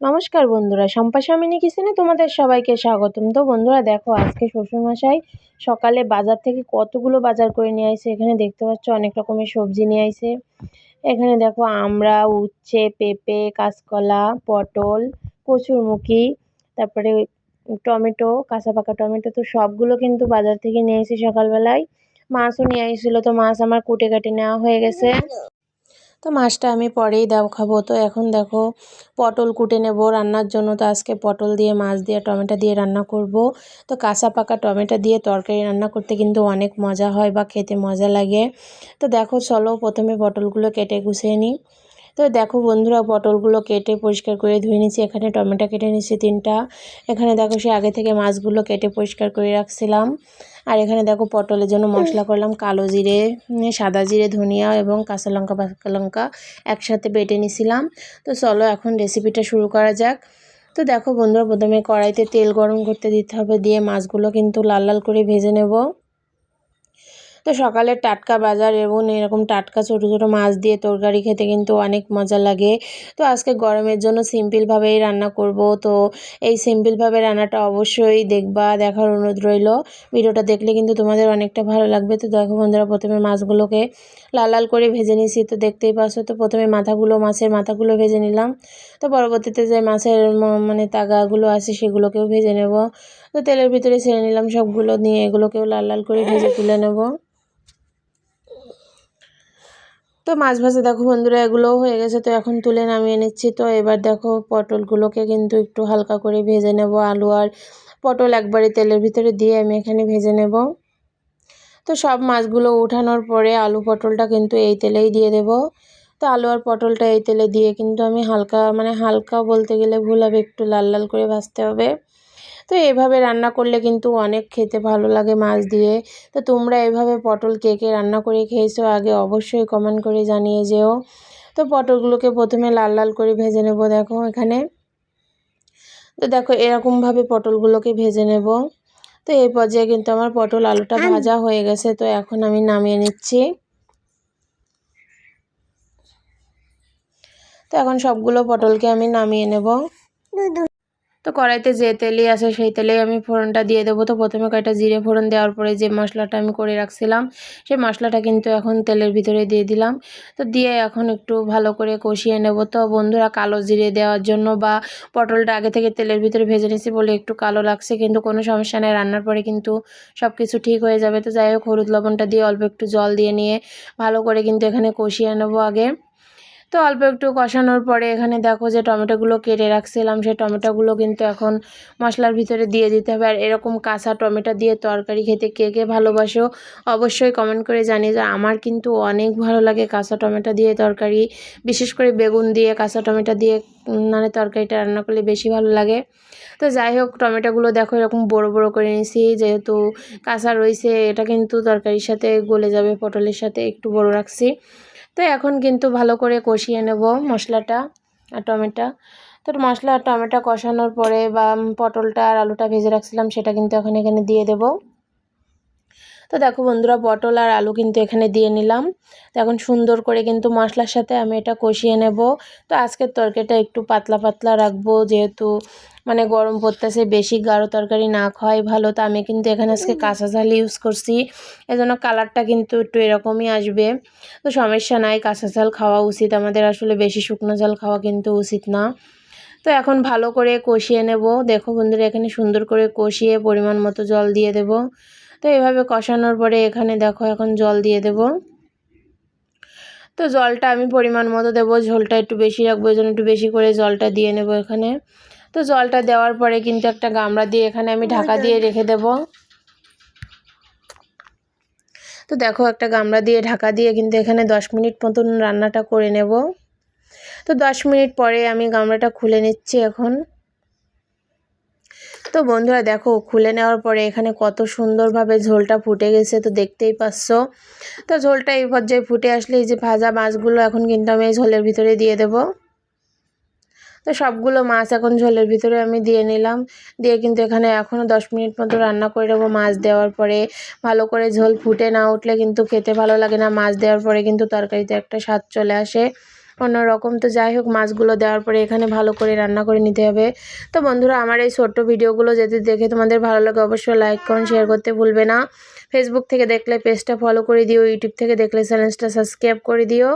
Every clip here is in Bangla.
নমস্কার বন্ধুরা, শম্পা সামিনী কিচেনে তোমাদের সবাইকে স্বাগতম। তো বন্ধুরা দেখো, আজকে শ্বশুরমশাই সকালে বাজার থেকে কতগুলো বাজার করে নিয়ে আসে। এখানে দেখতে পাচ্ছ অনেক রকমের সবজি নিয়ে আসে। এখানে দেখো আমড়া, উচ্ছে, পেঁপে, কাঁচকলা, পটল, কচুরমুখী, তারপরে টমেটো, কাঁচা পাকা টমেটো। তো সবগুলো কিন্তু বাজার থেকে নিয়ে এসে সকালবেলায়। মাছও নিয়ে এসেছিলো, তো মাছ আমার কুটে কাটে নেওয়া হয়ে গেছে। তো মাছটা আমি পরেই খাবো। তো এখন দেখো পটল কুটে নেব রান্নার জন্য। তো আজকে পটল দিয়ে, মাছ দিয়ে, টমেটো দিয়ে রান্না করব। তো কাঁচা পাকা টমেটো দিয়ে তরকারি রান্না করতে কিন্তু অনেক মজা হয় বা খেতে মজা লাগে। তো দেখো চলো প্রথমে পটলগুলো কেটে গুছিয়ে নিই। তো দেখো বন্ধুরা, পটলগুলো কেটে পরিষ্কার করে ধুয়ে নিচ্ছি। এখানে টমেটো কেটে নিচ্ছি 3টা। এখানে দেখো সে আগে থেকে মাছগুলো কেটে পরিষ্কার করে রাখছিলাম। আর এখানে দেখো পটলের জন্য মশলা করলাম কালো জিরে, সাদা জিরে, ধনিয়া এবং কাঁচা লঙ্কা, পাকা লঙ্কা একসাথে বেটে নিছিলাম। তো চলো এখন রেসিপিটা শুরু করা যাক। তো দেখো বন্ধুরা, প্রথমে কড়াইতে তেল গরম করতে দিতে হবে, দিয়ে মাছগুলো কিন্তু লাল লাল করে ভেজে নেব। তো সকালের টাটকা বাজার এবং এরকম টাটকা ছোটো ছোটো মাছ দিয়ে তরকারি খেতে কিন্তু অনেক মজা লাগে। তো আজকে গরমের জন্য সিম্পলভাবেই রান্না করব। তো এই সিম্পলভাবে রান্নাটা অবশ্যই দেখবা, দেখার অনুরোধ রইল। ভিডিওটা দেখলে কিন্তু তোমাদের অনেকটা ভালো লাগবে। তো দেখো বন্ধুরা, প্রথমে মাছগুলোকে লাল লাল করে ভেজে নিয়েছি। তো দেখতেই পাচ্ছ, তো প্রথমে মাছের মাথাগুলো ভেজে নিলাম। তো পরবর্তীতে যে মাছের মানে তাগাগুলো আছে সেগুলোকেও ভেজে নেব। তো তেলের ভিতরে ছেড়ে নিলাম সবগুলো, নিয়ে এগুলোকেও লাল লাল করে ভেজে তুলে নেব। তো মাছ ভাজা দেখো বন্ধুরা এগুলোও হয়ে গেছে। তো এখন তুলে নামিয়ে নিচ্ছি। তো এবার দেখো পটলগুলোকে কিন্তু একটু হালকা করে ভেজে নেব। আলু আর পটল একবারে তেলের ভিতরে দিয়ে আমি এখানে ভেজে নেব। তো সব মাছগুলো উঠানোর পরে আলু পটলটা কিন্তু এই তেলেই দিয়ে দেব। তো আলু আর পটলটা এই তেলে দিয়ে কিন্তু আমি হালকা বলতে গেলে ভুল হবে, একটু লাল লাল করে ভাজতে হবে। তো এভাবে রান্না করলে কিন্তু অনেক খেতে ভালো লাগে মাছ দিয়ে। তো তোমরা এভাবে পটল কে কে রান্না করে খেয়েছো আগে অবশ্যই কমেন্ট করে জানিয়ে যেও। তো পটলগুলোকে প্রথমে লাল লাল করে ভেজে নেব দেখো এখানে। তো দেখো এরকমভাবে পটলগুলোকে ভেজে নেব। তো এই পর্যায়ে কিন্তু আমার পটল আলুটা ভাজা হয়ে গেছে। তো এখন আমি নামিয়ে নিচ্ছি। তো এখন সবগুলো পটলকে আমি নামিয়ে নেব। তো কড়াইতে যে তেলই আছে সেই তেলেই আমি ফোড়নটা দিয়ে দেবো। তো প্রথমে কয়েকটা জিরে ফোড়ন দেওয়ার পরে যে মশলাটা আমি করে রাখছিলাম সেই মশলাটা কিন্তু এখন তেলের ভিতরে দিয়ে দিলাম। তো দিয়ে এখন একটু ভালো করে কষিয়ে নেব। তো বন্ধুরা, কালো জিরে দেওয়ার জন্য বা পটলটা আগে থেকে তেলের ভিতরে ভেজে নিয়েছি বলে একটু কালো লাগছে, কিন্তু কোনো সমস্যা নেই, রান্নার পরে কিন্তু সব কিছু ঠিক হয়ে যাবে। তো যাই হোক, হলুদ লবণটা দিয়ে অল্প একটু জল দিয়ে নিয়ে ভালো করে কিন্তু এখানে কষিয়ে নেব আগে। তো অল্প একটু কষানোর পরে এখানে দেখো যে টমেটোগুলো কেটে রাখছিলাম সেই টমেটোগুলো কিন্তু এখন মশলার ভিতরে দিয়ে দিতে হবে। আর এরকম কাঁচা টমেটো দিয়ে তরকারি খেতে কে কে ভালোবাসো অবশ্যই কমেন্ট করে জানিয়ে যে আমার কিন্তু অনেক ভালো লাগে কাঁচা টমেটো দিয়ে তরকারি, বিশেষ করে বেগুন দিয়ে কাঁচা টমেটো দিয়ে মানে তরকারিটা রান্না করলে বেশি ভালো লাগে। তো যাই হোক, টমেটোগুলো দেখো এরকম বড় বড় করে নিয়েছি, যেহেতু কাঁচা রয়েছে এটা কিন্তু তরকারির সাথে গলে যাবে, পটলের সাথে একটু বড় রাখছি। তো এখন কিন্তু ভালো করে কষিয়ে নেব মশলাটা আর টমেটো। তো মশলা আর টমেটো কষানোর পরে বা পটলটা আর আলুটা ভেজে রাখছিলাম সেটা কিন্তু এখন এখানে দিয়ে দেব। তো দেখো বন্ধুরা, পটল আর আলু কিন্তু এখানে দিয়ে নিলাম। তো এখন সুন্দর করে কিন্তু মশলার সাথে আমি এটা কষিয়ে নেব। তো আজকের তরকারিটা একটু পাতলা পাতলা রাখবো, যেহেতু মানে গরম পড়তেছে, বেশি গাঢ় তরকারি না খাওয়াই ভালো। তো আমি কিন্তু এখানে আজকে কাঁচা ঝাল ইউজ করছি, এজন্য কালারটা কিন্তু একটু এরকমই আসবে। তো সমস্যা নাই, কাঁচা ঝাল খাওয়া উচিত আমাদের, আসলে বেশি শুকনো ঝাল খাওয়া কিন্তু উচিত না। তো এখন ভালো করে কষিয়ে নেব। দেখো বন্ধুরা, এখানে সুন্দর করে কষিয়ে পরিমাণ মতো জল দিয়ে দেব। তো এভাবে কষানোর পরে এখানে দেখো এখন জল দিয়ে দেব। তো জলটা আমি পরিমাণ মতো দেবো, ঝোলটা একটু বেশি রাখবো, এই জন্য একটু বেশি করে জলটা দিয়ে নেব এখানে। তো জলটা দেওয়ার পরে কিন্তু একটা গামলা দিয়ে এখানে আমি ঢাকা দিয়ে রেখে দেব। তো দেখো একটা গামলা দিয়ে ঢাকা দিয়ে কিন্তু এখানে 10 মিনিট মতন রান্নাটা করে নেব। তো 10 মিনিট পরে আমি গামলাটা খুলে নিচ্ছি এখন। তো বন্ধুরা দেখো, খুলে নেওয়ার পরে এখানে কত সুন্দরভাবে ঝোলটা ফুটে গেছে, তো দেখতেই পাচ্ছ। তো ঝোলটা এই পর্যায়ে ফুটে আসলে এই যে ভাজা মাছগুলো এখন কিন্তু আমি এই ঝোলের ভিতরে দিয়ে দেব। তো সবগুলো মাছ এখন ঝোলের ভিতরে আমি দিয়ে নিলাম, দিয়ে কিন্তু এখানে এখনও 10 মিনিট মতো রান্না করে নেবো। মাছ দেওয়ার পরে ভালো করে ঝোল ফুটে না উঠলে কিন্তু খেতে ভালো লাগে না, মাছ দেওয়ার পরে কিন্তু তরকারিতে একটা স্বাদ চলে আসে। অন্যরকম। তো যাই হোক, মাছগুলো দেওয়ার পরে এখানে ভালো করে রান্না করে নিতে হবে। তো বন্ধুরা, আমার এই ছোট্ট ভিডিওগুলো যদি দেখে তোমাদের ভালো লাগে অবশ্যই লাইক কমেন্ট শেয়ার করতে ভুলবে না। ফেসবুক থেকে দেখলে পেজটা ফলো করে দিও, ইউটিউব থেকে দেখলে চ্যানেলটা সাবস্ক্রাইব করে দিও।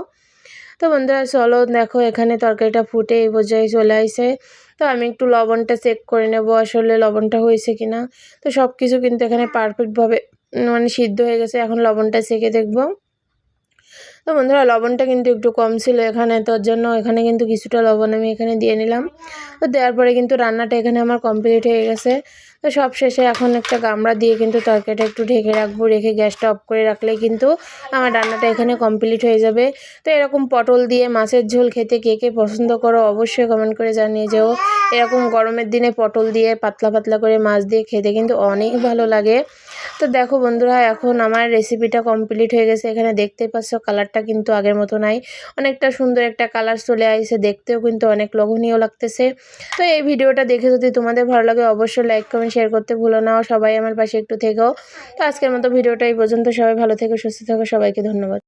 তো বন্ধুরা চলো, দেখো এখানে তরকারিটা ফুটে এই পর্যায়ে চলে আসে। তো আমি একটু লবণটা চেক করে নেব আসলে লবণটা হয়েছে কিনা। তো সব কিছু কিন্তু এখানে পারফেক্টভাবে মানে সিদ্ধ হয়ে গেছে। এখন লবণটা চেখে দেখব। তো বন্ধুরা, লবণটা কিন্তু একটু কম ছিল এখানে, তোর জন্য এখানে কিন্তু কিছুটা লবণ আমি এখানে দিয়ে নিলাম। তো দেওয়ার পরে কিন্তু রান্নাটা এখানে আমার কমপ্লিট হয়ে গেছে। তো সব শেষে এখন একটা গামলা দিয়ে কিন্তু তরকারিটা একটু ঢেকে রাখবো, রেখে গ্যাসটা অফ করে রাখলে কিন্তু আমার রান্নাটা এখানে কমপ্লিট হয়ে যাবে। তো এরকম পটল দিয়ে মাছের ঝোল খেতে কে কে পছন্দ করো অবশ্যই কমেন্ট করে জানিয়ে যেও। এরকম গরমের দিনে পটল দিয়ে পাতলা পাতলা করে মাছ দিয়ে খেতে কিন্তু অনেক ভালো লাগে। তো দেখো বন্ধুরা, এখন আমার রেসিপিটা কমপ্লিট হয়ে গেছে। এখানে দেখতেই পাচ্ছ কালারটা কিন্তু আগের মতো নাই, অনেকটা সুন্দর একটা কালার চলে আসছে, দেখতেও কিন্তু অনেক লোভনীয় লাগতেছে। তো এই ভিডিওটা দেখে যদি তোমাদের ভালো লাগে অবশ্যই লাইক কমেন্ট শেয়ার করতে ভুলো না, সবাই আমার পাশে একটু থেকো। তো আজকের মতো ভিডিওটা এই পর্যন্ত। সবাই ভালো থেকো, সুস্থ থেকো, সবাইকে ধন্যবাদ।